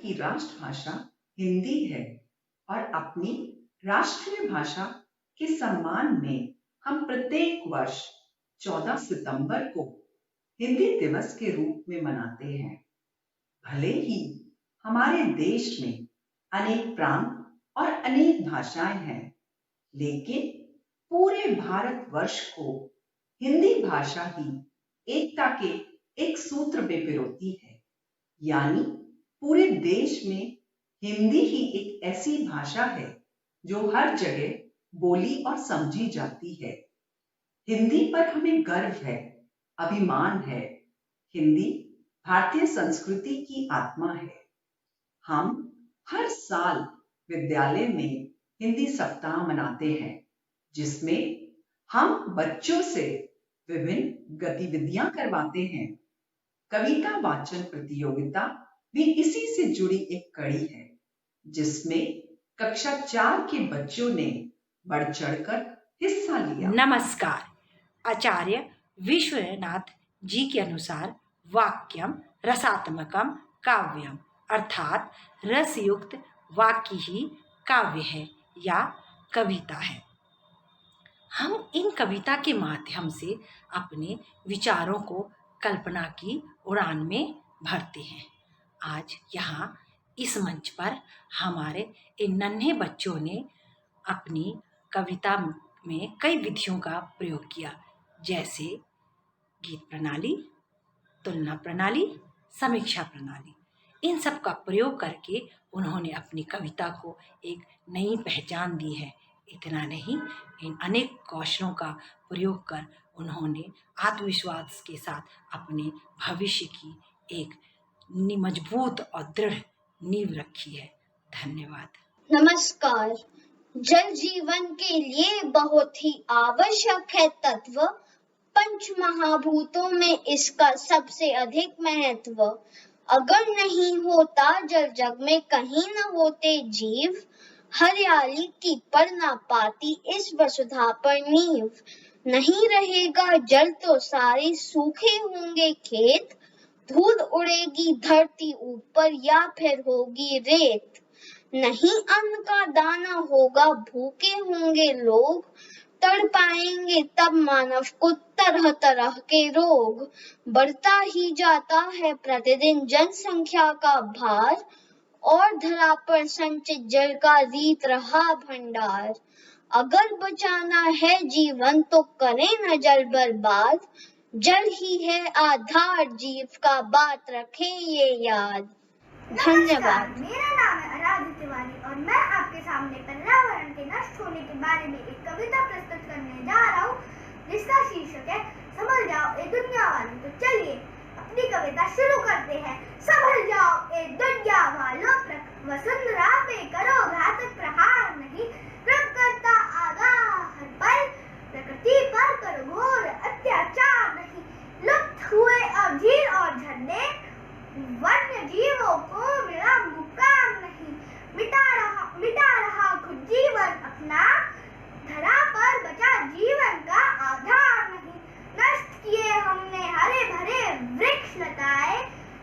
की राष्ट्रभाषा हिंदी है और अपनी राष्ट्रीय भाषा के सम्मान में हम प्रत्येक वर्ष 14 सितंबर को हिंदी दिवस के रूप में मनाते हैं। भले ही हमारे देश में अनेक प्रांत और अनेक भाषाएं हैं, लेकिन पूरे भारतवर्ष को हिंदी भाषा ही एकता के एक सूत्र में पिरोती है। यानी पूरे देश में हिंदी ही एक ऐसी भाषा है जो हर जगह बोली और समझी जाती है। हिंदी पर हमें गर्व है, अभिमान है। हिंदी भारतीय संस्कृति की आत्मा है। हम हर साल विद्यालय में हिंदी सप्ताह मनाते हैं, जिसमें हम बच्चों से विभिन्न गतिविधियां करवाते हैं। कविता वाचन प्रतियोगिता भी इसी से जुड़ी एक कड़ी है, जिसमें कक्षा 4 के बच्चों ने बढ़ चढ़कर हिस्सा लिया। नमस्कार। आचार्य विश्वनाथ जी के अनुसार वाक्यम रसात्मकम काव्यम अर्थात रसयुक्त वाक्य ही काव्य है या कविता है। हम इन कविता के माध्यम से अपने विचारों को कल्पना की उड़ान में भरते हैं। आज यहाँ इस मंच पर हमारे इन नन्हे बच्चों ने अपनी कविता में कई विधियों का प्रयोग किया, जैसे गीत प्रणाली, तुलना प्रणाली, समीक्षा प्रणाली। इन सब का प्रयोग करके उन्होंने अपनी कविता को एक नई पहचान दी है। इतना नहीं, इन अनेक कौशलों का प्रयोग कर उन्होंने आत्मविश्वास के साथ अपने भविष्य की एक मजबूत और दृढ़ नींव रखी है। धन्यवाद। नमस्कार। जल जीवन के लिए बहुत ही आवश्यक है तत्व। पंच महाभूतों में इसका सबसे अधिक महत्व। अगर नहीं होता जल, जग में कहीं न होते जीव। हरियाली की पर ना पाती इस वसुधा पर नींव। नहीं रहेगा जल तो सारे सूखे होंगे खेत। धूल उड़ेगी धरती ऊपर या फिर होगी रेत। नहीं अन्न का दाना होगा, भूखे होंगे लोग। तड़पाएंगे तब मानव को तरह तरह के रोग। बढ़ता ही जाता है प्रतिदिन जनसंख्या का भार, और धरा पर संचित जल का रीत रहा भंडार। अगर बचाना है जीवन तो करें न जल बर्बाद। जल ही है आधार जीव का, बात रखें ये याद। धन्यवाद। मेरा नाम है आराध्य तिवारी और मैं आपके सामने पर्यावरण के नष्ट होने के बारे में एक कविता प्रस्तुत करने जा रहा हूँ, जिसका शीर्षक है संभल जाओ ए दुनिया वालों। तो चलिए अपनी कविता शुरू करते हैं। संभल जाओ ए दुनिया वालों, वसुंधरा पे करो घातक प्रहार नहीं। रब करता आगाह हर पल, प्रकृति पर करो घोर अत्याचार नहीं। लुप्त हुए अब झील और झरने, वन्य जीवों को मिला मुकाम नहीं। मिटा रहा खुद जीवन अपना, धरा पर बचा जीवन का आधार नहीं। नष्ट किए हमने हरे भरे वृक्ष लताए,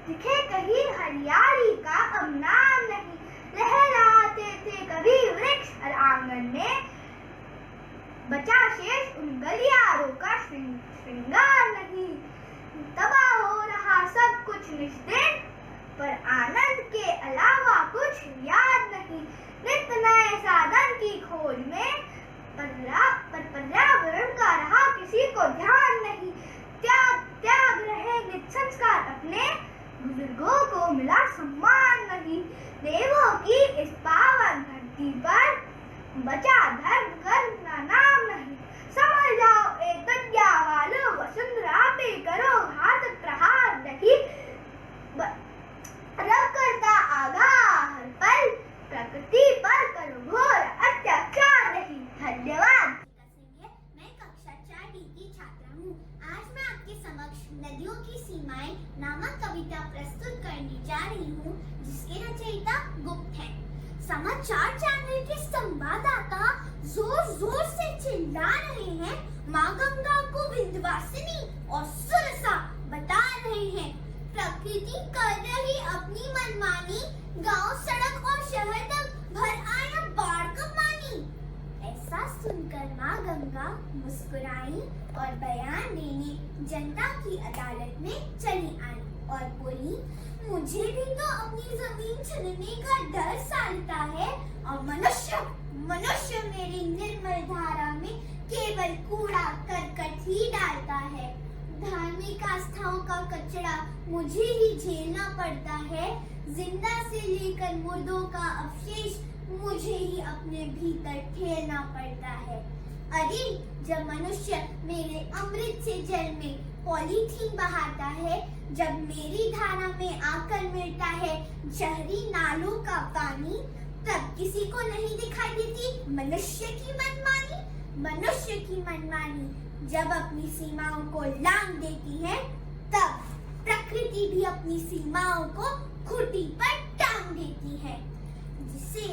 दिखे कहीं हरियाली का अब नाम नहीं। लहराते थे कभी वृक्ष हर आंगन में, बचा शेष उन गलियारों का श्रृंगार नहीं। तबाह हो रहा सब कुछ निष्दिन, पर आनंद के अलावा कुछ याद नहीं। नित्य नए साधन की खोज में, पर पर्यावरण का रहा किसी को ध्यान नहीं। त्याग रहे नित संस्कार अपने, बुजुर्गों को मिला सम्मान नहीं। देवों की इस पावन धरती पर, बचा धर्म कर्म का नाम नहीं। समझ जाओ ए दुनिया वालों, वसुंधरा पे करो घातक प्रहार नहीं। रब करता आगाह हर पल, प्रकृति पर करो घोर अत्याचार नहीं। धन्यवाद। मैं कक्षा 4D की छात्रा हूँ। आज मैं आपके समक्ष नदियों की सीमाएं नामक कविता प्रस्तुत करने जा रही हूँ, जिसके रचयिता गुप्त हैं। समाचार चैनल के संवाददाता जोर जोर से चिल्ला रहे हैं, माँ गंगा को विंध्यवासिनी और सुरसा बता रहे हैं। प्रकृति कर रही अपनी मनमानी, गांव, सड़क और शहर तक भर आया बाढ़ का पानी। ऐसा सुनकर माँ गंगा मुस्कुराई और बयान देने जनता की अदालत में चली आई और बोली, मुझे भी तो अपनी जमीन छीनने का डर सालता है और मनुष्य मेरी निर्मल धारा में केवल कूड़ा करकट ही डालता है। धार्मिक आस्थाओं का कचरा मुझे ही झेलना पड़ता है। जिंदा से लेकर मुर्दों का अवशेष मुझे ही अपने भीतर ठेलना पड़ता है। अरे जब मनुष्य मेरे अमृत से जल में पॉलीथीन बहाता है, जब मेरी धारा में आकर मिलता है जहरी नालों का पानी, तब किसी को नहीं दिखाई देती मनुष्य की मनमानी जब अपनी सीमाओं को लांघ देती है, तब प्रकृति भी अपनी सीमाओं को खूंटी पर टांग देती है। जिसे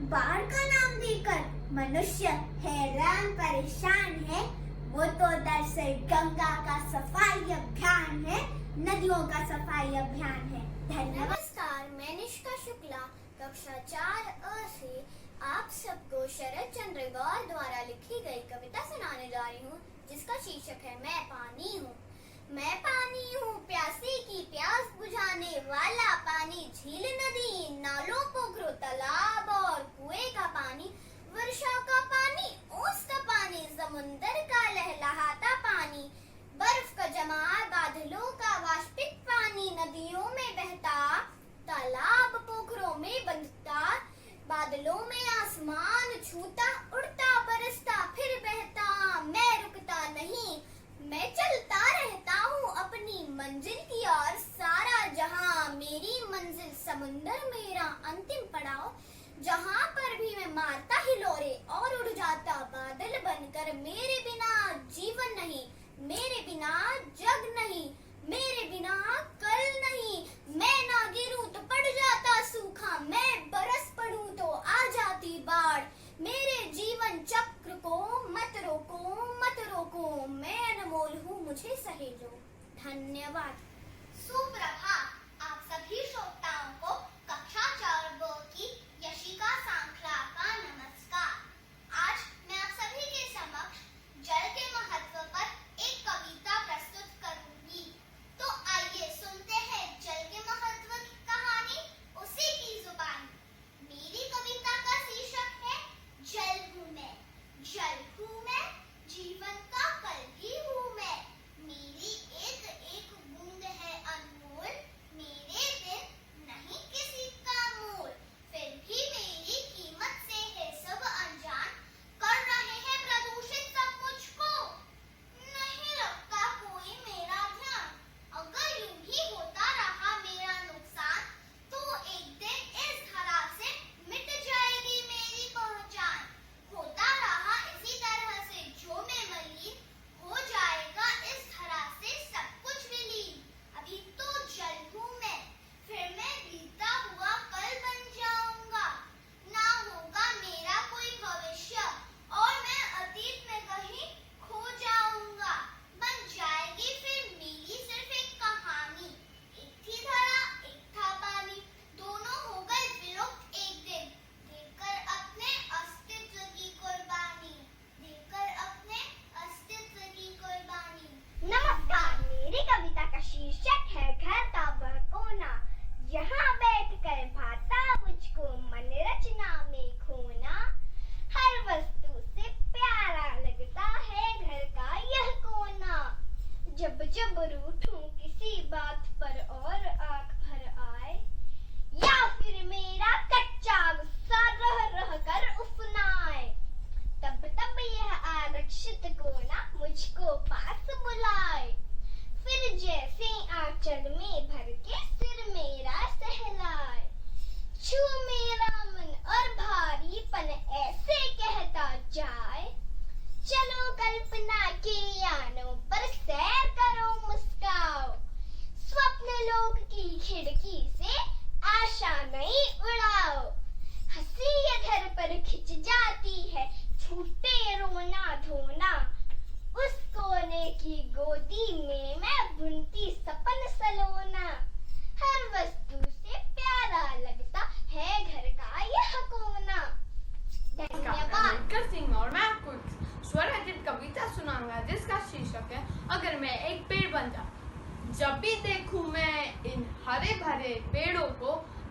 बाढ़ का नाम देकर मनुष्य हैरान परेशान है, वो तो दरअसल गंगा का सफाई अभियान है, नदियों का सफाई अभियान है। धन्यवाद। नमस्कार, मैं निष्का शुक्ला कक्षा 4 अ से आप सबको शरद चंद्र गौर द्वारा लिखी गई कविता सुनाने जा रही हूँ, जिसका शीर्षक है मैं पानी हूँ। मैं पानी हूँ, प्यासे की प्यास बुझाने वाला पानी, झील, नदी, नालों, पोखरों, तालाब और कुएं का पानी, वर्षा का पानी, ओस का पानी, समुंदर का लहलहाता पानी, बर्फ का जमा बादलों का वाष्पित पानी, नदियों में बहता, तालाब पोखरों में बंधता, बादलों में आसमान छूता, उड़ता, बरसता, फिर बहता, मैं रुकता नहीं, मैं चलता रहता हूँ अपनी मंजिल की ओर। सारा जहां मेरी मंजिल, समुंदर मेरा अंतिम पड़ाव, जहां पर भी मैं मारता हिलोरे और उड़ जाता बादल बनकर। मेरे बिना जीवन नहीं, मेरे बिना जग नहीं, मेरे बिना कल नहीं, मैं ना गिरूं तो पड़ जाता सूखा, मैं बरस पड़ूं तो आ जाती बाढ़। मेरे जीवन चक्र को मत रोको, मैं अनमोल हूँ, मुझे सहेजो। धन्यवाद। सुप्रभात आप सभी श्रोताओं को कक्षा 4 ब की यशिका सांखला का नमस्कार। आज मैं आप सभी के समक्ष जल के महत्व पर एक कविता प्रस्तुत करूंगी। तो आइए सुनते हैं जल के महत्व की कहानी उसी की जुबान। मेरी कविता का शीर्षक है जल हूँ मैं, जल हूँ मैं, जीवन का कल ही हूँ मैं। मेरी एक एक बूंद है अनमोल,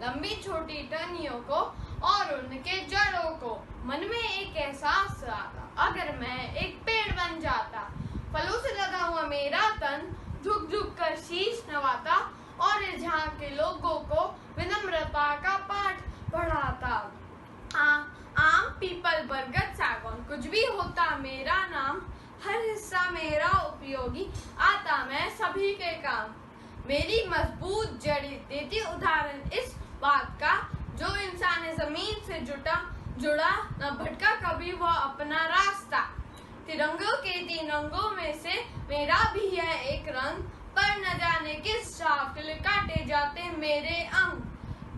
लंबी छोटी टहनियों को और उनके जड़ों को। मन में एक एहसास आता, अगर मैं एक पेड़ बन जाता, फलों से लगा हुआ मेरा तन झुक झुक कर शीश नवाता और जहाँ के लोगों को विनम्रता का पाठ पढ़ाता। आम, पीपल, बरगद, सागौन, कुछ भी होता मेरा नाम, हर हिस्सा मेरा उपयोगी, आता मैं सभी के काम। मेरी मजबूत जड़ी देती उदाहरण इस बात का, जो इंसान जमीन से जुड़ा न भटका कभी वह अपना रास्ता। तिरंगों के 3 रंगों में से मेरा भी है एक रंग, पर न जाने किस शाख के लिए काटे जाते मेरे अंग।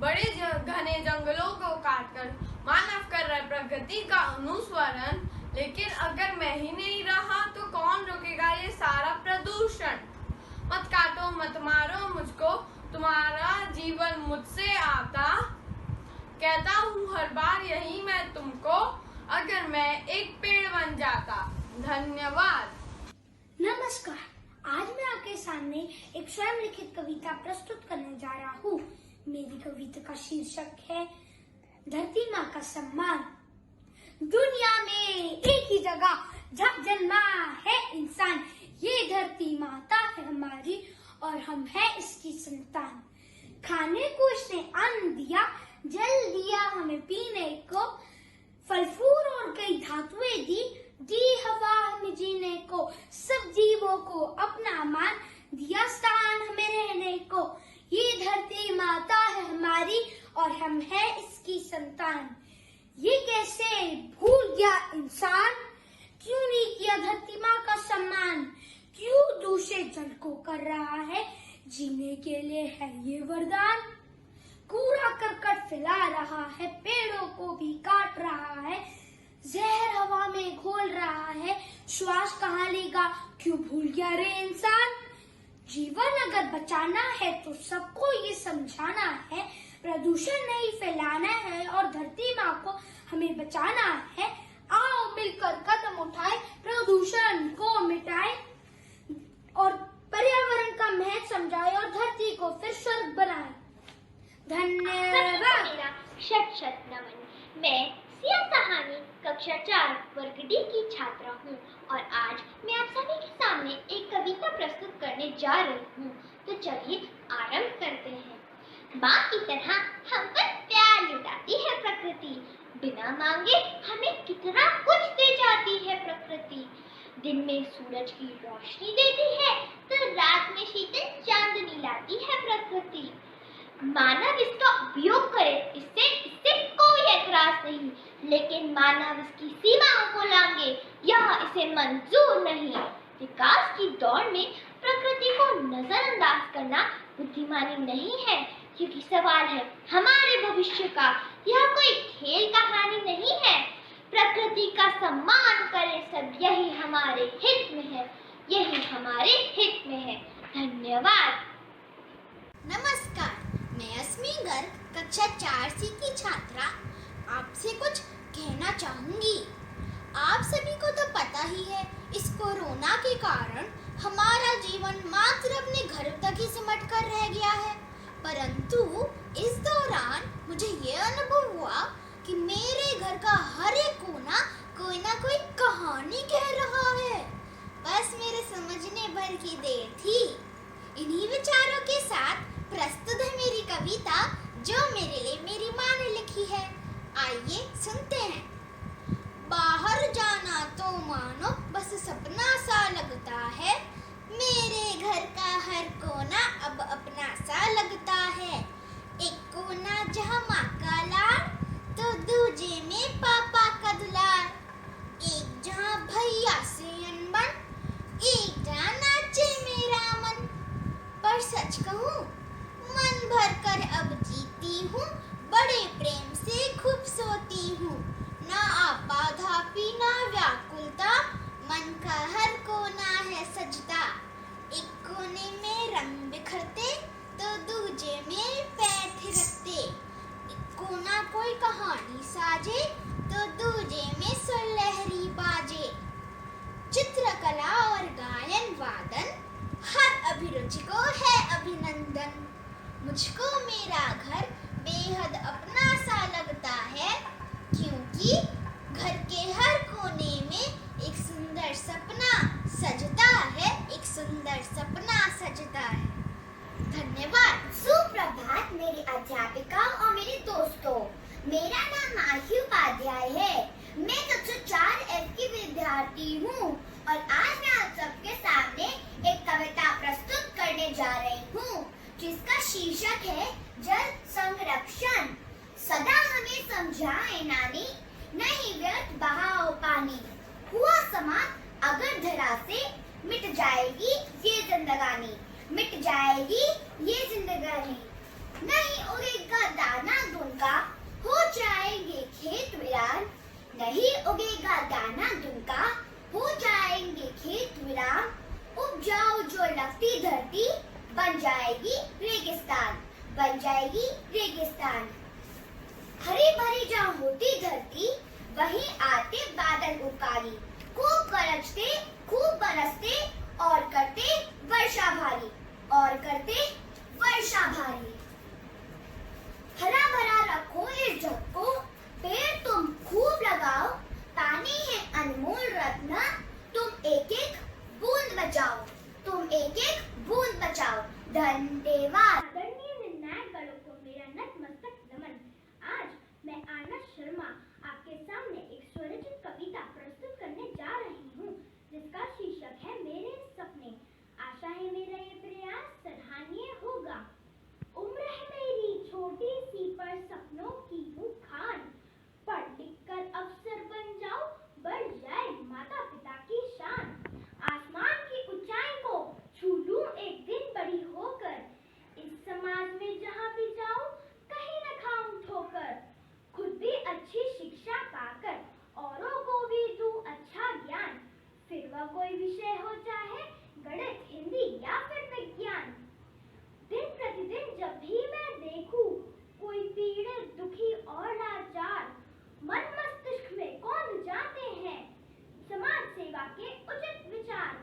बड़े घने जंगलों को काटकर मानव कर रहा है प्रगति का अनुसरण, लेकिन अगर मैं ही नहीं रहा तो कौन रोकेगा ये सारा प्रदूषण। मत काटो मत मारो मुझको, तुम्हारा जीवन मुझसे आता, कहता हूँ हर बार यही मैं तुमको, अगर मैं एक पेड़ बन जाता। धन्यवाद। नमस्कार, आज मैं आपके सामने एक स्वयं लिखित कविता प्रस्तुत करने जा रहा हूँ। मेरी कविता का शीर्षक है धरती माँ का सम्मान। दुनिया में एक ही जगह जब जन्मा है इंसान, ये धरती माता है हमारी और हम है इसकी संतान। खाने को इसने अन्न दिया, जल दिया हमें पीने को, फल फूल और कई धातुएं दी हवा हमें जीने को, सब जीवों को अपना मान दिया स्थान हमें रहने को। ये धरती माता है हमारी और हम है इसकी संतान। ये कैसे भूल गया इंसान, क्यों नहीं किया धरती माँ का सम्मान, क्यों दूषित जल को कर रहा है जीने के लिए है ये वरदान। कूड़ा करकट फैला रहा है, पेड़ों को भी काट रहा है, जहर हवा में घोल रहा है, श्वास कहाँ लेगा क्यों भूल गया रे इंसान। जीवन अगर बचाना है तो सबको ये समझाना है, प्रदूषण नहीं फैलाना है और धरती माँ को हमें बचाना है। आओ मिलकर कदम उठाए, प्रदूषण को मिटाए और पर्यावरण का महत्व समझाए और धरती को फिर स्वर्ग बनाए। धन्यवाद। मेरा शत शत नमन। मैं सिया सहानी कक्षा 4 वर्ग डी की छात्रा हूँ और आज मैं आप सभी के सामने एक कविता प्रस्तुत करने जा रही हूँ। तो चलिए आरंभ करते हैं। माँ की तरह हम पर प्यार लुटाती है प्रकृति, बिना मांगे हमें कितना कुछ दे जाती है प्रकृति। दिन में सूरज की रोशनी देती है तो रात में शीतल चांदनी लाती है प्रकृति। मानव इसका उपयोग करे, इससे कोई ऐतराज नहीं, लेकिन मानव इसकी सीमाओं को लांघे यह इसे मंजूर नहीं। विकास की दौड़ में प्रकृति को नजरअंदाज करना बुद्धिमानी नहीं है, क्योंकि सवाल है हमारे भविष्य का। यह कोई खेल कहानी नहीं है। प्रकृति का सम्मान करें सब, यही हमारे हित में है, यही हमारे हित में है। धन्यवाद। नमस्कार, मैं अस्मी गर्ग कक्षा 4C की छात्रा आपसे कुछ कहना चाहूंगी। आप सभी को तो पता ही है, इस कोरोना के कारण हमारा जीवन मात्र अपने घर तक ही सिमट कर रह गया है। परंतु इस दौरान मुझे ये अनुभव हुआ कि मेरे घर का हर एक कोना कोई ना कोई कहानी कह रहा है। बस मेरे समझने भर की देर थी। इन्हीं विचारों के साथ प्रस्तुत है मेरी कविता, जो मेरे लिए मेरी माँ ने लिखी है। आइए सुनते हैं। बाहर जाना तो मानो बस सपना सा लगता है, मेरे घर का हर कोना अब अपना सा लगता है। एक कोना जहाँ माँ का लाड, तो दूजे में पापा का दुलार। एक जहाँ भैया से अनबन, एक जहाँ नाचे मेरा मन। पर सच कहूँ मन भर कर अब जीती हूँ, बड़े प्रेम से खूब सोती हूँ। ना आपाधापी ना व्याकुलता, मन का हर कोना है सजता। एक कोने में रंग बिखरते तो दूजे में पैर थिरकते। एक कोना कोई कहानी साजे तो दूजे में सुलहरी बाजे। चित्रकला और गायन वादन हर अभिरुचि को है अभिनंदन। मुझको मेरा घर बेहद अपना सा लगता है, क्योंकि घर के हर कोने में एक सुंदर सपना सजता है, एक सुंदर सपना सजता है। धन्यवाद। सुप्रभात मेरी अध्यापिका और मेरे दोस्तों, मेरा नाम माही उपाध्याय है। मैं कक्षा 4F की विद्यार्थी हूँ और आज मैं आप सबके सामने एक कविता प्रस्तुत करने जा रही हूँ, जिसका शीर्षक है जल संरक्षण। सदा हमें समझाए नानी, नहीं व्यर्थ बहाओ पानी। हुआ समाप्त अगर धरा से, मिट जाएगी ये जिंदगानी, मिट जाएगी ये जिंदगानी। नहीं उगेगा दाना दुनका, हो जाएंगे खेत वीरान। नहीं उगेगा दाना दुनका, हो जाएंगे खेत वीरान। उपजाऊ जो लगती धरती, बन जाएगी रेगिस्तान, बन जाएगी रेगिस्तान। हरी भरी जहाँ होती धरती, वहीं आते बादल उकाली। खूब गरजते, खूब बरसते और करते वर्षा भारी, और करते वर्षा भारी। हरा भरा रखो इस जग को, पेड़ तुम खूब लगाओ। पानी है अनमोल रत्न, तुम एक एक बूंद बचाओ, तुम एक एक बूंद बचाओ। धन्यवाद। आदरणीय निर्णायक गणों को मेरा नतमस्तक नमन। आज मैं आनंद शर्मा आपके सामने एक स्वरचित कविता प्रस्तुत करने जा रही हूँ, जिसका शीर्षक है मेरे सपने। आशा है मेरा ये प्रयास सराहनीय होगा। उम्र है मेरी छोटी सी पर सपनों की हूँ खान। पढ़ लिख कर अफसर बन जाऊं, बढ़ जाए माता पिता की शान। आसमान की ऊंचाई को छू लूं एक दिन बड़ी होकर। इस समाज में जहाँ भी जाऊं, कहीं न खाऊं ठोकर। खुद भी अच्छी शिक्षा पाकर औरों को भी दूं अच्छा ज्ञान। फिर वह कोई विषय हो चाहे गणित, हिंदी या फिर विज्ञान। दिन प्रतिदिन जब भी मैं देखूं कोई पीड़ित, दुखी और लाचार, मन मस्तिष्क में कौंध जाते हैं समाज सेवा के उचित विचार।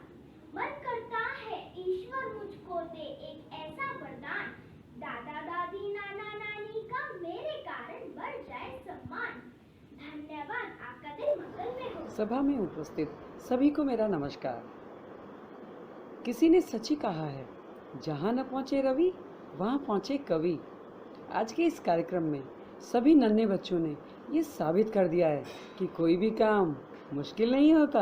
मन करता है ईश्वर मुझको दे एक ऐसा वरदान, दादा दादी नाना नानी का मेरे कारण बढ़ जाए सम्मान। धन्यवाद। आपका दिन मंगल में हो। सभा में उपस्थित सभी को मेरा नमस्कार। किसी ने सच ही कहा है, जहाँ न पहुँचे रवि वहाँ पहुँचे कवि। आज के इस कार्यक्रम में सभी नन्हे बच्चों ने ये साबित कर दिया है कि कोई भी काम मुश्किल नहीं होता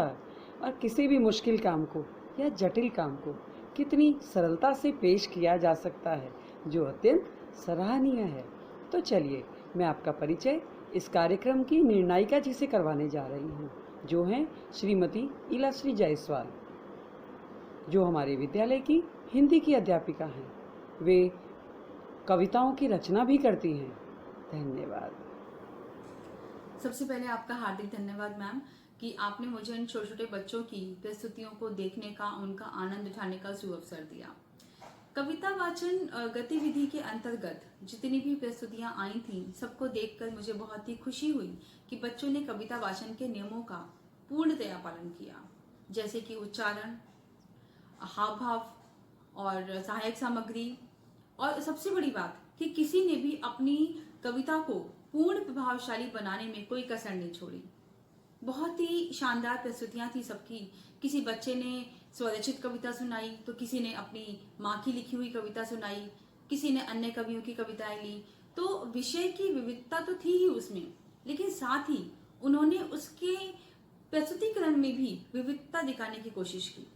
और किसी भी मुश्किल काम को या जटिल काम को कितनी सरलता से पेश किया जा सकता है, जो अत्यंत सराहनीय है। तो चलिए मैं आपका परिचय इस कार्यक्रम की निर्णायिका जी से करवाने जा रही हूँ, जो हैं श्रीमती इलाश्री जायसवाल, जो हमारे विद्यालय की हिंदी की अध्यापिका हैं। वे कविताओं की रचना भी करती हैं। धन्यवाद। सबसे पहले आपका हार्दिक धन्यवाद मैम कि आपने मुझे इन छोटे छोटे बच्चों की प्रस्तुतियों को देखने का, उनका आनंद उठाने का सुअवसर दिया। कविता वाचन गतिविधि के अंतर्गत जितनी भी प्रस्तुतियां आई थीं, सबको देखकर मुझे बहुत ही खुशी हुई कि बच्चों ने कविता वाचन के नियमों का पूर्णतया पालन किया, जैसे कि उच्चारण, हाव भाव और सहायक सामग्री। और सबसे बड़ी बात कि किसी ने भी अपनी कविता को पूर्ण प्रभावशाली बनाने में कोई कसर नहीं छोड़ी। बहुत ही शानदार प्रस्तुतियां थी सबकी। किसी बच्चे ने स्वरचित कविता सुनाई, तो किसी ने अपनी माँ की लिखी हुई कविता सुनाई, किसी ने अन्य कवियों की कविताएं ली। तो विषय की विविधता तो थी ही उसमें, लेकिन साथ ही उन्होंने उसके प्रस्तुतिकरण में भी विविधता दिखाने की कोशिश की।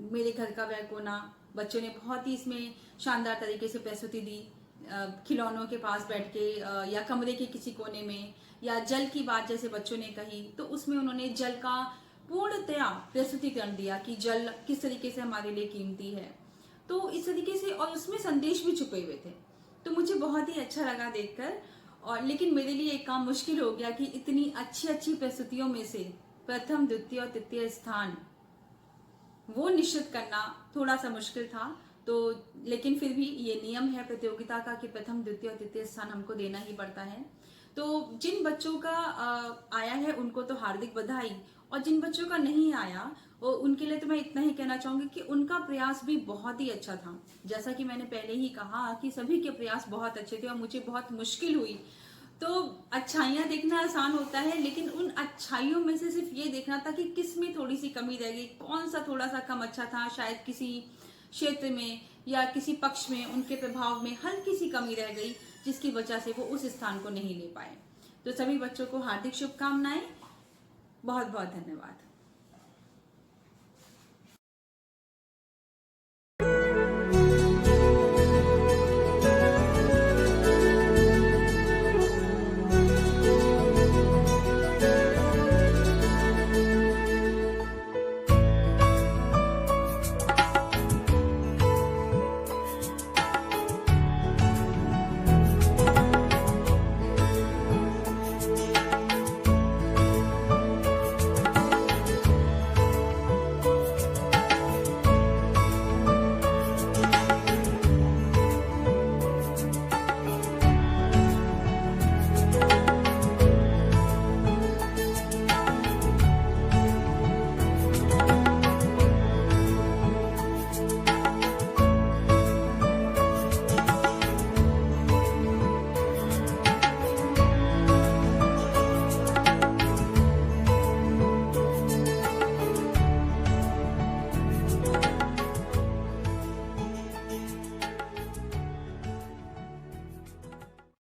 मेरे घर का वह कोना, बच्चों ने बहुत ही इसमें शानदार तरीके से प्रस्तुति दी। खिलौनों के पास बैठ के या कमरे के किसी कोने में, या जल की बात जैसे बच्चों ने कही, तो उसमें उन्होंने जल का पूर्णतया प्रस्तुतिकरण दिया कि जल किस तरीके से हमारे लिए कीमती है। तो इस तरीके से, और उसमें संदेश भी छुपे हुए थे। तो मुझे बहुत ही अच्छा लगा देखकर। और लेकिन मेरे लिए एक काम मुश्किल हो गया कि इतनी अच्छी अच्छी प्रस्तुतियों में से प्रथम, द्वितीय और तृतीय स्थान वो निश्चित करना थोड़ा सा मुश्किल था। तो लेकिन फिर भी ये नियम है प्रतियोगिता का कि प्रथम, द्वितीय और तृतीय स्थान हमको देना ही पड़ता है। तो जिन बच्चों का आया है उनको तो हार्दिक बधाई, और जिन बच्चों का नहीं आया और उनके लिए तो मैं इतना ही कहना चाहूंगी कि उनका प्रयास भी बहुत ही अच्छा था। जैसा कि मैंने पहले ही कहा कि सभी के प्रयास बहुत अच्छे थे और मुझे बहुत मुश्किल हुई। तो अच्छाइयाँ देखना आसान होता है, लेकिन उन अच्छाइयों में से सिर्फ ये देखना था कि किस में थोड़ी सी कमी रह गई, कौन सा थोड़ा सा कम अच्छा था, शायद किसी क्षेत्र में या किसी पक्ष में उनके प्रभाव में हल्की सी कमी रह गई, जिसकी वजह से वो उस स्थान को नहीं ले पाए। तो सभी बच्चों को हार्दिक शुभकामनाएं, बहुत बहुत धन्यवाद।